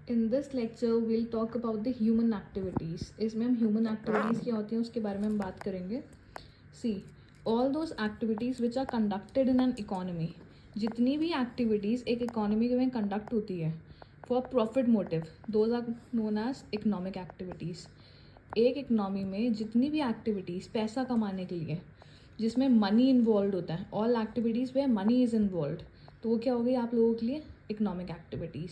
In this lecture we'll talk about the human activities. इसमें हम human activities क्या होती हैं उसके बारे में हम बात करेंगे. See, all those activities which are conducted in an economy, जितनी भी activities एक economy में conduct होती है for profit motive, those are known as economic activities. एक इकनॉमी में जितनी भी एक्टिविटीज़ पैसा कमाने के लिए जिसमें मनी इन्वॉल्व होता है, all activities way money is involve, तो वो क्या हो गई आप लोगों के लिए economic activities.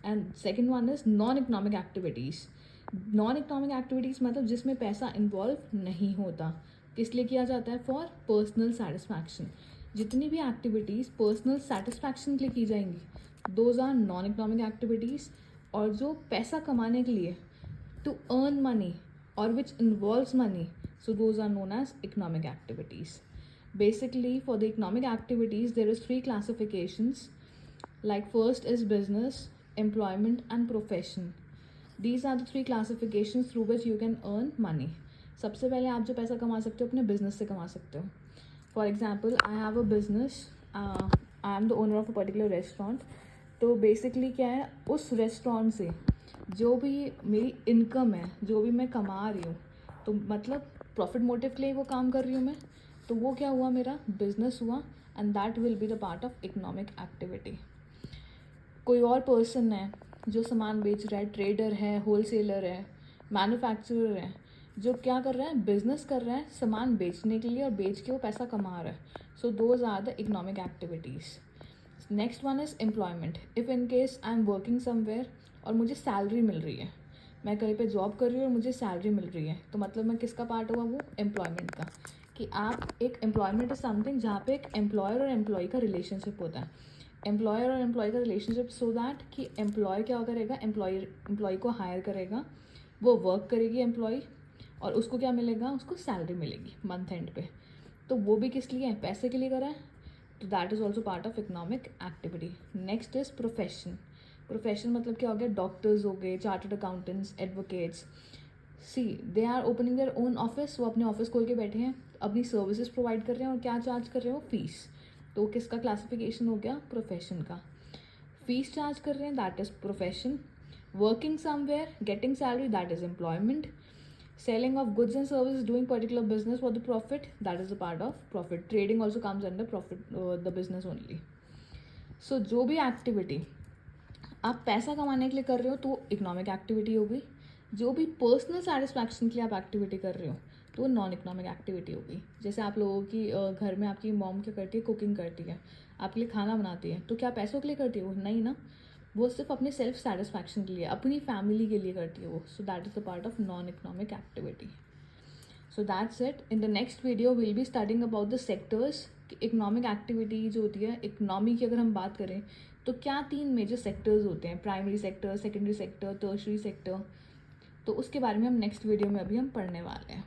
And second one is non economic activities. Non economic activities मतलब जिसमें पैसा इन्वॉल्व नहीं होता, किस लिए किया जाता है, फॉर पर्सनल सेटिस्फैक्शन. जितनी भी एक्टिविटीज़ पर्सनल सेटिस्फैक्शन के लिए की जाएंगी those are non economic activities. और जो पैसा कमाने के लिए to earn money or which involves money, so those are known as economic activities. Basically for the economic activities there is three classifications, like first is business, employment and profession. These are the three classifications through which you can earn money. सबसे पहले आप जो पैसा कमा सकते हो अपने business से कमा सकते हो. For example I have a business, I am the owner of a particular restaurant. तो बेसिकली क्या है, उस रेस्टोरेंट से जो भी मेरी इनकम है, जो भी मैं कमा रही हूँ, तो मतलब प्रॉफिट मोटिव के लिए वो काम कर रही हूँ मैं, तो वो क्या हुआ, मेरा बिजनेस हुआ. And that will be the part of economic activity. कोई और पर्सन है जो सामान बेच रहा है, ट्रेडर है, होलसेलर है, मैन्युफैक्चरर है, जो क्या कर रहा है, बिजनेस कर रहा है सामान बेचने के लिए और बेच के वो पैसा कमा रहा है. So those are the economic activities. Next one is employment. If in case I am working somewhere और मुझे सैलरी मिल रही है, मैं कहीं पे जॉब कर रही हूँ और मुझे सैलरी मिल रही है, तो मतलब मैं किसका पार्ट हुआ, वो एम्प्लॉयमेंट का. कि आप एक एम्प्लॉयमेंट इज समथिंग जहाँ पे एक एम्प्लॉयर और एम्प्लॉय का रिलेशनशिप होता है. एम्प्लॉयर और एम्प्लॉय का रिलेशनशिप सो दैट कि एम्प्लॉय क्या करेगा, एम्प्लॉय को हायर करेगा, वो वर्क करेगी एम्प्लॉय, और उसको क्या मिलेगा, उसको सैलरी मिलेगी मंथ एंड पे. तो वो भी किस लिए है, पैसे के लिए करा है. तो that is also part of economic activity. Next is profession. Profession मतलब क्या हो गया, डॉक्टर्स हो गए, chartered accountants, advocates. See they are opening their own office. वो अपने ऑफिस खोल के बैठे हैं, अपनी सर्विसेज प्रोवाइड कर रहे हैं और क्या चार्ज कर रहे हो, फीस. तो किसका क्लासिफिकेशन हो गया, प्रोफेशन का. फीस चार्ज कर रहे हैं, that is profession. Working somewhere, getting salary, that is employment. Selling of goods and services, doing particular business for the profit, that is a part of profit. Trading also comes under profit, the business only. So जो भी activity आप पैसा कमाने के लिए कर रहे हो तो वो इकोनॉमिक एक्टिविटी होगी. जो भी पर्सनल सेटिस्फैक्शन के लिए आप एक्टिविटी कर रहे हो तो वो नॉन इकोनॉमिक एक्टिविटी होगी. जैसे आप लोगों की घर में आपकी मॉम क्या करती है, कुकिंग करती है, आपके लिए खाना बनाती है, तो क्या पैसों के लिए करती है वो, नहीं ना. वो सिर्फ अपने सेल्फ सेटिस्फैक्शन के लिए, अपनी फैमिली के लिए करती है वो. So that is the part of non economic activity. So that's it. In the next video will be studying about the sectors. Economic activity जो होती है, इकोनॉमी की अगर हम बात करें तो क्या तीन मेजर सेक्टर्स होते हैं, primary sector, secondary sector, tertiary sector. तो उसके बारे में हम नेक्स्ट वीडियो में अभी हम पढ़ने वाले हैं.